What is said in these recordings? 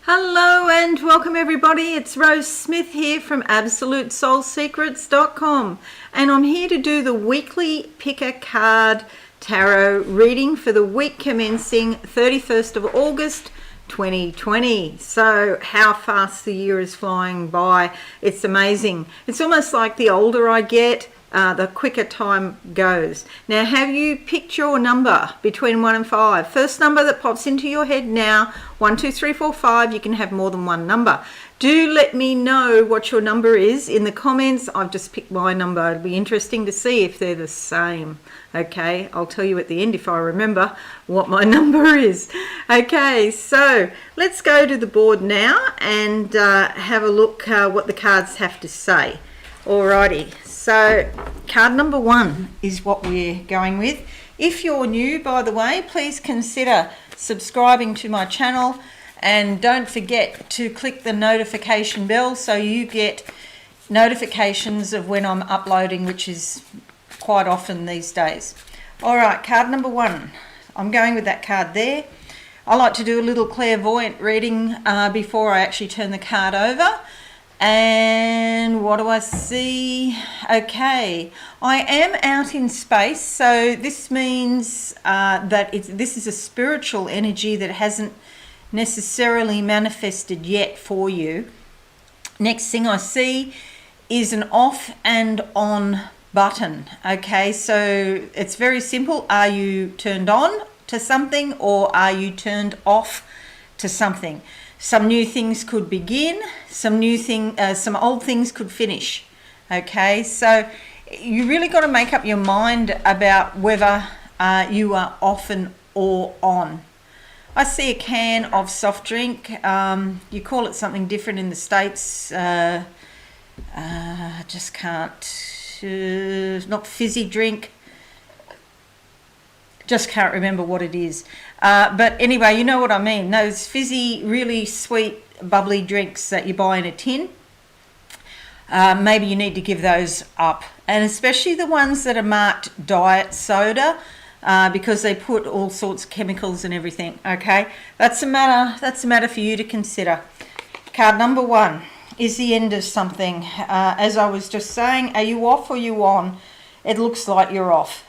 Hello and welcome everybody. It's Rose Smith here from AbsoluteSoulSecrets.com, and I'm here to do the weekly PickaCard tarot reading for the week commencing 31st of August 2020. So how fast the year is flying by. It's amazing. It's almost like the older I get, the quicker time goes. Now, have you picked your number between 1 and 5? First number that pops into your head now, 1, 2, 3, 4, 5. You can have more than one number. Do let me know what your number is in the comments. I've just picked my number. It'll be interesting to see if they're the same. Okay, I'll tell you at the end if I remember what my number is. Okay, so let's go to the board now and have a look what the cards have to say. Alrighty, so card number 1 is what we're going with. If you're new, by the way, please consider subscribing to my channel and don't forget to click the notification bell so you get notifications of when I'm uploading, which is quite often these days. Alright, card number 1. I'm going with that card there. I like to do a little clairvoyant reading before I actually turn the card over. And what do I see? Okay, I am out in space, so this means that this is a spiritual energy that hasn't necessarily manifested yet for you. Next thing I see is an off and on button. Okay, so it's very simple. Are you turned on to something or are you turned off to something? Some new things could begin, some old things could finish. Okay, so you really got to make up your mind about whether you are off or on. I see a can of soft drink. You call it something different in the States. Just can't. Not fizzy drink. Just can't remember what it is. But anyway, you know what I mean. Those fizzy, really sweet, bubbly drinks that you buy in a tin. Maybe you need to give those up. And especially the ones that are marked diet soda, because they put all sorts of chemicals and everything. Okay, that's a matter for you to consider. Card number 1 is the end of something. As I was just saying, are you off or are you on? It looks like you're off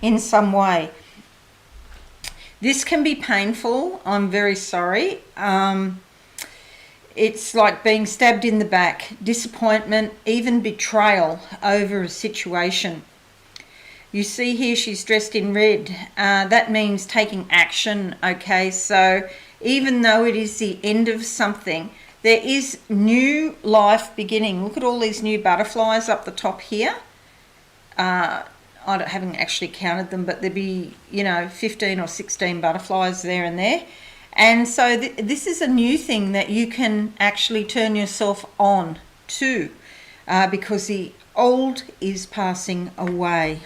in some way. This can be painful. I'm very sorry. It's like being stabbed in the back, disappointment, even betrayal over a situation. You see here she's dressed in red. That means taking action. Okay, so even though it is the end of something, there is new life beginning. Look at all these new butterflies up the top here. I haven't actually counted them, but there'd be, 15 or 16 butterflies there and there. And so this is a new thing that you can actually turn yourself on to because the old is passing away.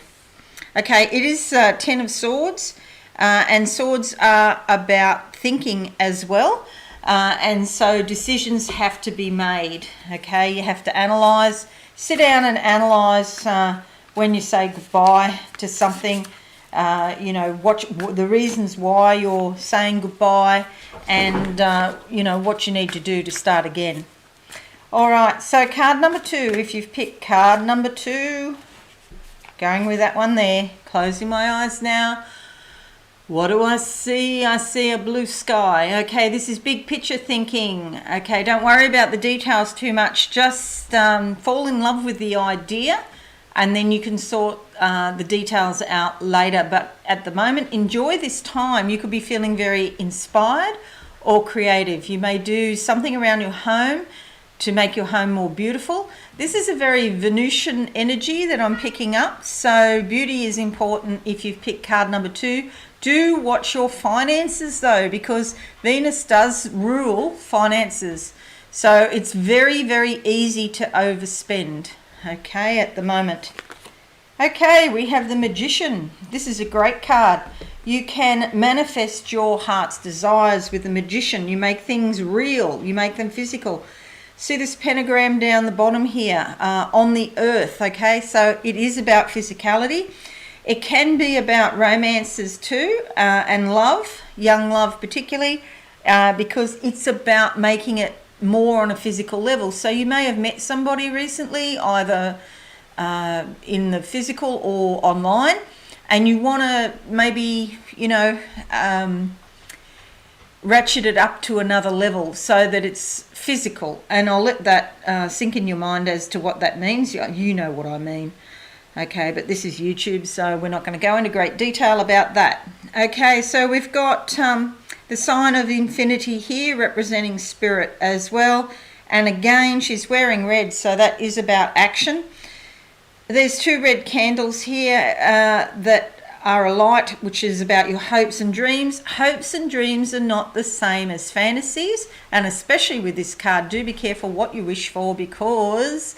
Okay, it is 10 of Swords, and swords are about thinking as well. And so decisions have to be made. Okay, you have to analyse, sit down and analyse when you say goodbye to something, what the reasons why you're saying goodbye, and what you need to do to start again. All right, so card number 2. If you've picked card number 2, going with that one there. Closing my eyes now. What do I see? I see a blue sky. Okay, this is big picture thinking. Okay, don't worry about the details too much. Just fall in love with the idea, and then you can sort the details out later. But at the moment, enjoy this time. You could be feeling very inspired or creative. You may do something around your home to make your home more beautiful. This is a very Venusian energy that I'm picking up. So beauty is important if you've picked card number 2. Do watch your finances though, because Venus does rule finances. So it's very, very easy to overspend. Okay, at the moment. Okay, we have the Magician. This is a great card. You can manifest your heart's desires with the Magician. You make things real. You make them physical. See this pentagram down the bottom here on the earth. Okay, so it is about physicality. It can be about romances too, and love, young love particularly. because it's about making it more on a physical level. So you may have met somebody recently, either in the physical or online, and you want to maybe, ratchet it up to another level so that it's physical. And I'll let that sink in your mind as to what that means. You know what I mean. Okay, but this is YouTube, so we're not going to go into great detail about that. Okay, so we've got the sign of infinity here representing spirit as well. And again, she's wearing red, so that is about action. There's 2 red candles here that are alight, which is about your hopes and dreams. Hopes and dreams are not the same as fantasies, and especially with this card, do be careful what you wish for, because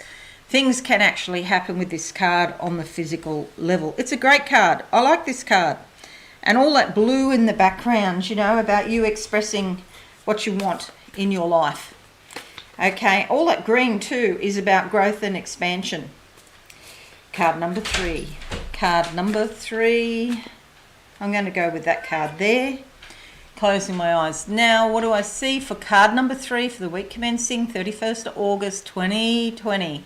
things can actually happen with this card on the physical level. It's a great card. I like this card. And all that blue in the background, about you expressing what you want in your life. Okay, all that green too is about growth and expansion. Card number 3. Card number 3. I'm going to go with that card there. Closing my eyes. Now, what do I see for card number 3 for the week commencing 31st of August 2020?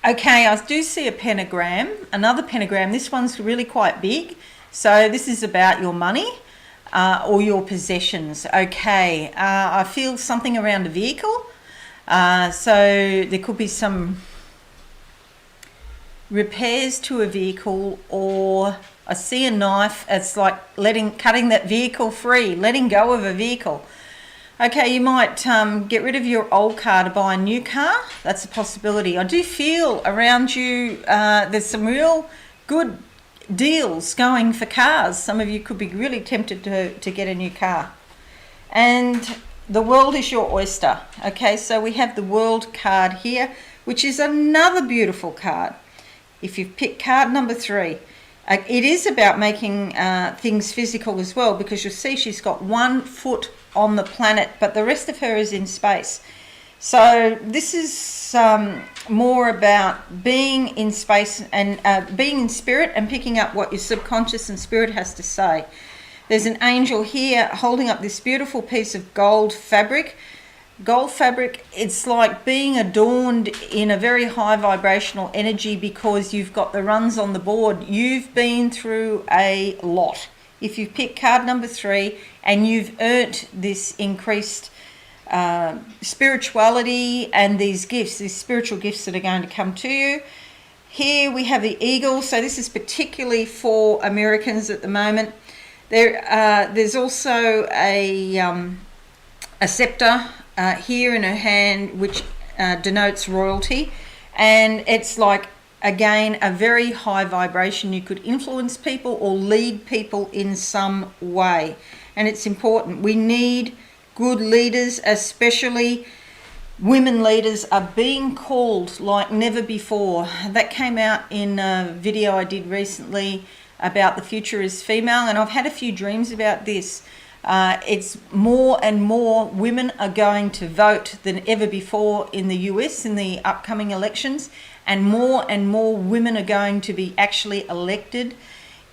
Okay, I do see a pentagram, another pentagram. This one's really quite big. So this is about your money or your possessions. Okay, I feel something around a vehicle. So there could be some repairs to a vehicle, or I see a knife. It's like cutting that vehicle free, letting go of a vehicle. Okay, you might get rid of your old car to buy a new car. That's a possibility. I do feel around you there's some real good deals going for cars. Some of you could be really tempted to get a new car. And the world is your oyster. Okay, so we have the world card here, which is another beautiful card. If you've picked card number 3, it is about making things physical as well, because you'll see she's got 1 foot on the planet, but the rest of her is in space. So this is more about being in space and being in spirit and picking up what your subconscious and spirit has to say. There's an angel here holding up this beautiful piece of gold fabric. Gold fabric, it's like being adorned in a very high vibrational energy, because you've got the runs on the board. You've been through a lot. If you've picked card number 3 and you've earned this increased spirituality and these gifts, these spiritual gifts that are going to come to you. Here we have the eagle, so this is particularly for Americans at the moment. There's also a scepter here in her hand, which denotes royalty, and it's like, again, a very high vibration. You could influence people or lead people in some way, and it's important. We need good leaders, especially women leaders, are being called like never before. That came out in a video I did recently about the future is female, and I've had a few dreams about this. It's more and more women are going to vote than ever before in the US in the upcoming elections, and more women are going to be actually elected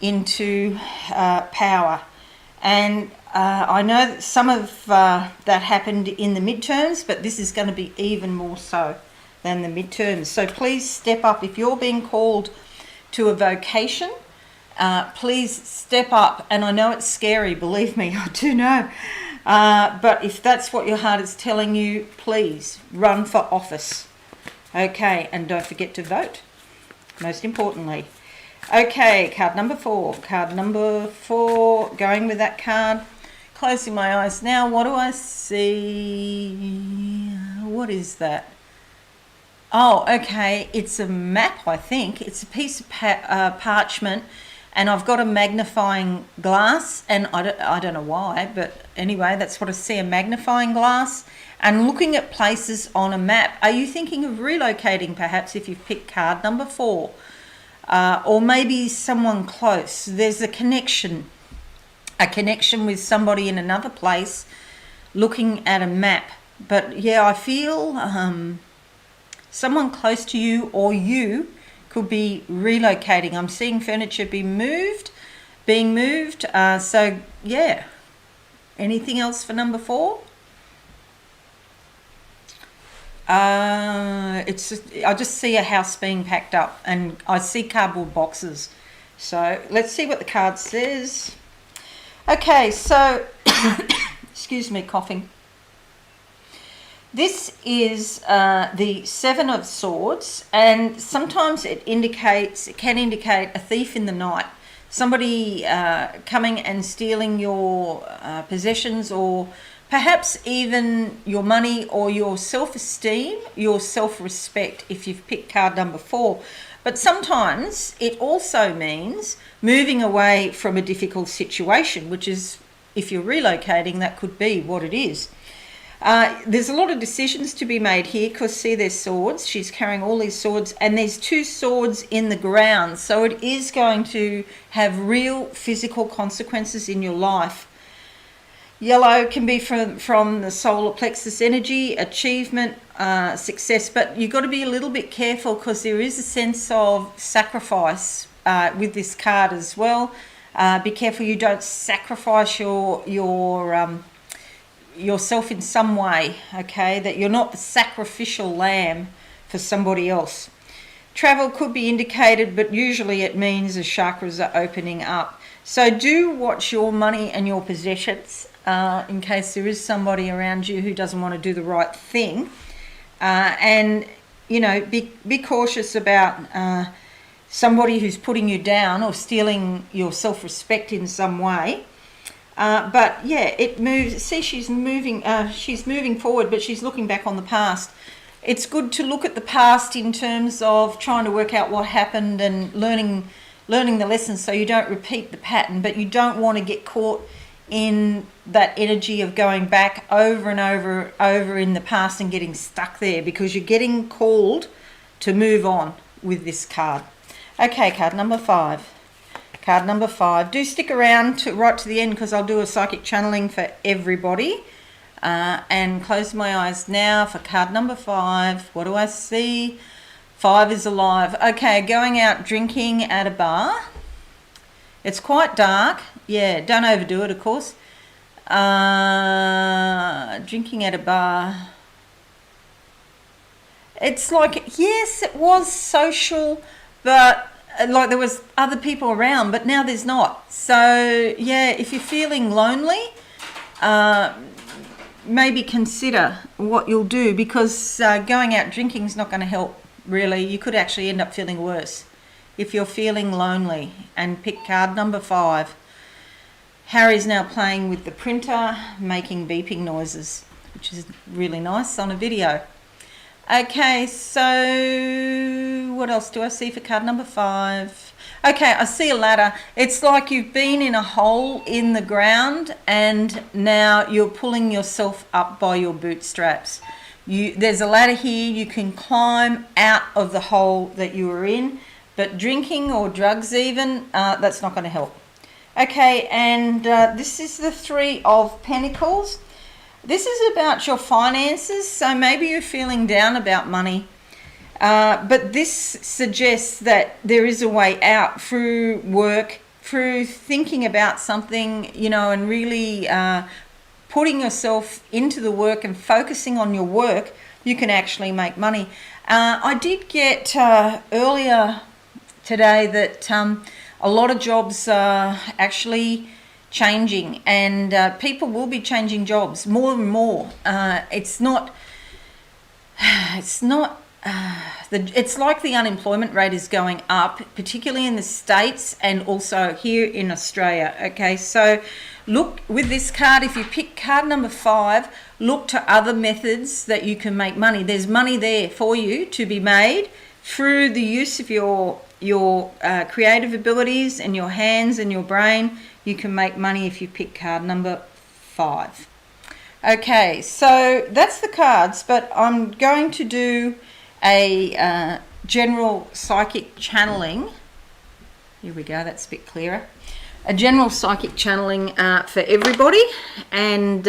into power. And I know that some of that happened in the midterms, but this is going to be even more so than the midterms. So please step up. If you're being called to a vocation, please step up. And I know it's scary, believe me, I do know. But if that's what your heart is telling you, please run for office. Okay, and don't forget to vote, most importantly. Okay, card number 4. Card number 4, going with that card. Closing my eyes now. What do I see? What is that? Oh, okay. It's a map, I think. It's a piece of parchment, and I've got a magnifying glass, and I don't know why, but anyway, that's what I see, a magnifying glass, and looking at places on a map. Are you thinking of relocating, perhaps, if you've picked card number 4? Or maybe someone close. There's a connection with somebody in another place looking at a map. But yeah, I feel someone close to you or you could be relocating. I'm seeing furniture being moved. So yeah, Anything else for number 4? I just see a house being packed up, and I see cardboard boxes. So let's see what the card says. Okay, so excuse me, coughing. This is the 7 of Swords, and sometimes it can indicate a thief in the night. Somebody coming and stealing your possessions, or perhaps even your money, or your self-esteem, your self-respect, if you've picked card number 4. But sometimes it also means moving away from a difficult situation, which is, if you're relocating, that could be what it is. There's a lot of decisions to be made here, because see, there's swords. She's carrying all these swords, and there's 2 swords in the ground. So it is going to have real physical consequences in your life. Yellow can be from the solar plexus energy, achievement, success, but you've got to be a little bit careful, because there is a sense of sacrifice with this card as well. Be careful you don't sacrifice yourself in some way, okay, that you're not the sacrificial lamb for somebody else. Travel could be indicated, but usually it means the chakras are opening up. So do watch your money and your possessions in case there is somebody around you who doesn't want to do the right thing. And, you know, be cautious about somebody who's putting you down or stealing your self-respect in some way. But yeah, it moves. See, she's moving forward, but she's looking back on the past. It's good to look at the past in terms of trying to work out what happened and learning the lessons, so you don't repeat the pattern, but you don't want to get caught in that energy of going back over and over in the past and getting stuck there, because you're getting called to move on with this card. Okay, card number 5. Card number 5. Do stick around right to the end, because I'll do a psychic channeling for everybody. And close my eyes now for card number 5. What do I see? 5 is alive. Okay, going out drinking at a bar. It's quite dark. Yeah, don't overdo it, of course. Drinking at a bar. It's like, yes, it was social, but like there was other people around, but now there's not. So yeah, if you're feeling lonely, maybe consider what you'll do, because going out drinking is not going to help, really. You could actually end up feeling worse if you're feeling lonely. And pick card number 5. Harry's now playing with the printer, making beeping noises, which is really nice on a video. Okay, so what else do I see for card number 5? Okay, I see a ladder. It's like you've been in a hole in the ground, and now you're pulling yourself up by your bootstraps. There's a ladder here. You can climb out of the hole that you were in, but drinking or drugs even, that's not going to help. Okay, and this is the 3 of Pentacles. This is about your finances, so maybe you're feeling down about money. But this suggests that there is a way out through work, through thinking about something, you know, and really putting yourself into the work and focusing on your work. You can actually make money. I did get earlier today that a lot of jobs are actually changing, and people will be changing jobs more and more. It's like the unemployment rate is going up, particularly in the States and also here in Australia. Okay, so look with this card, if you pick card number 5, look to other methods that you can make money. There's money there for you to be made through the use of your creative abilities and your hands and your brain. You can make money if you pick card number 5. Okay, so that's the cards, but I'm going to do a general psychic channeling. Here we go, that's a bit clearer. A general psychic channeling for everybody, and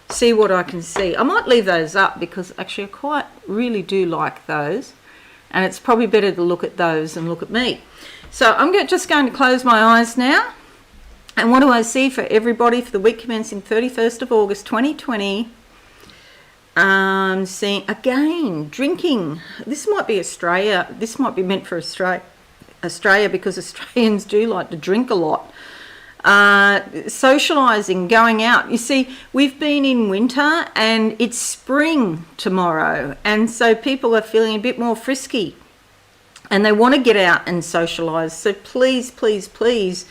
see what I can see. I might leave those up, because actually I quite really do like those, and it's probably better to look at those and look at me. So I'm just going to close my eyes now, And what do I see for everybody for the week commencing 31st of August 2020? Seeing again drinking. This might be Australia. This might be meant for Australia because Australians do like to drink a lot. Socializing, going out. You see, we've been in winter and it's spring tomorrow, and so people are feeling a bit more frisky and they want to get out and socialize. So please, please, please,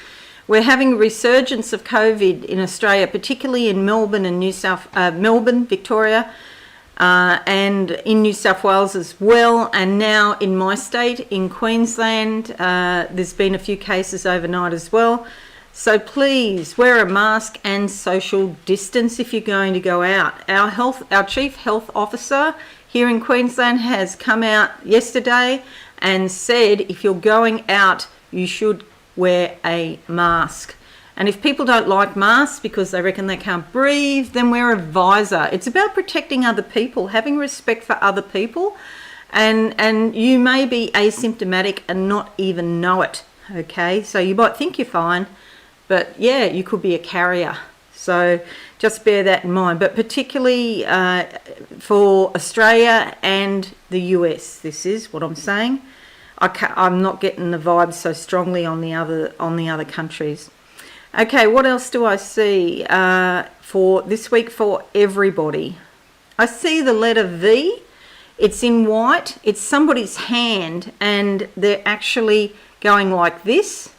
we're having a resurgence of COVID in Australia, particularly in Melbourne and Melbourne, Victoria, and in New South Wales as well, and now in my state, in Queensland, there's been a few cases overnight as well. So please wear a mask and social distance if you're going to go out. Our Chief Health Officer here in Queensland has come out yesterday and said if you're going out, you should wear a mask. And if people don't like masks because they reckon they can't breathe, then wear a visor. It's about protecting other people, having respect for other people, and you may be asymptomatic and not even know it, okay? So you might think you're fine, but yeah, you could be a carrier. So just bear that in mind. But particularly for Australia and the US, this is what I'm saying. I'm not getting the vibe so strongly on the other countries. Okay, what else do I see for this week for everybody? I see the letter V. It's in white. It's somebody's hand, and they're actually going like this.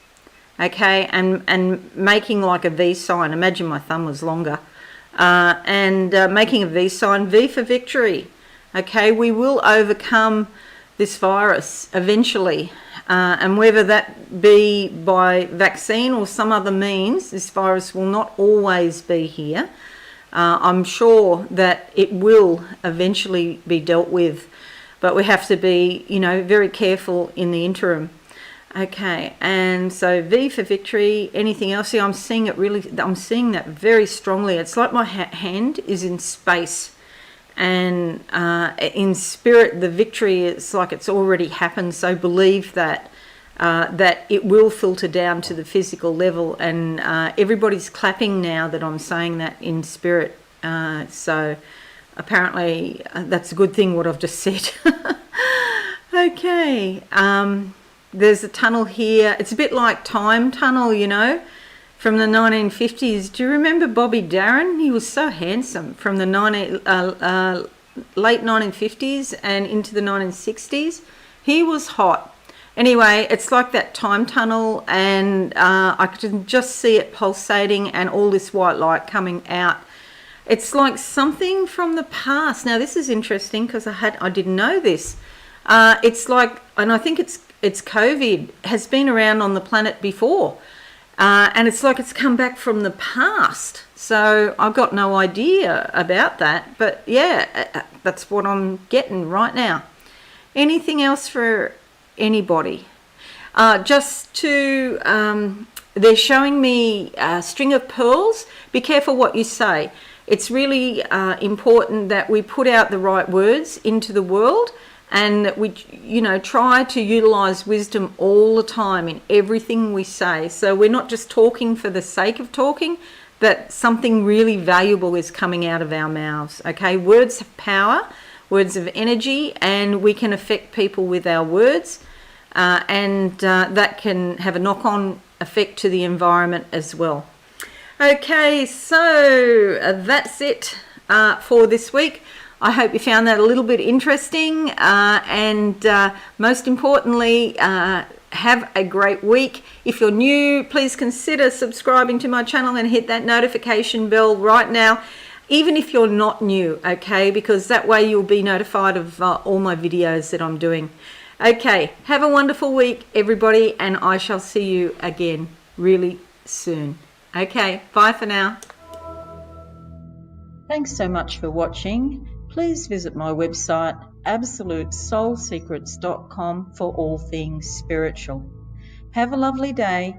Okay, and making like a V sign. Imagine my thumb was longer. And making a V sign, V for victory. Okay, we will overcome this virus eventually. And whether that be by vaccine or some other means, this virus will not always be here. I'm sure that it will eventually be dealt with, but we have to be, very careful in the interim. Okay, and so V for victory. Anything else? See, I'm seeing that very strongly. It's like my hand is in space, and in spirit, the victory, it's like it's already happened. So believe that it will filter down to the physical level, and everybody's clapping now that I'm saying that in spirit. So apparently that's a good thing what I've just said. Okay. There's a tunnel here. It's a bit like Time Tunnel, from the 1950s. Do you remember Bobby Darin? He was so handsome from the late 1950s and into the 1960s. He was hot. Anyway, it's like that time tunnel, and I can just see it pulsating and all this white light coming out. It's like something from the past. Now, this is interesting because I didn't know this. It's like, and I think it's COVID, has been around on the planet before, and it's like it's come back from the past. So I've got no idea about that, but yeah, that's what I'm getting right now. Anything else for anybody? Just to, they're showing me a string of pearls. Be careful what you say. It's really important that we put out the right words into the world, and that we, try to utilize wisdom all the time in everything we say. So we're not just talking for the sake of talking, that something really valuable is coming out of our mouths. Okay, words have power, words of energy, and we can affect people with our words, and that can have a knock-on effect to the environment as well. Okay, so that's it for this week. I hope you found that a little bit interesting, and most importantly, have a great week. If you're new, please consider subscribing to my channel and hit that notification bell right now, even if you're not new, okay? Because that way you'll be notified of all my videos that I'm doing. Okay, have a wonderful week, everybody, and I shall see you again really soon. Okay, bye for now. Thanks so much for watching. Please visit my website, absolutesoulsecrets.com, for all things spiritual. Have a lovely day.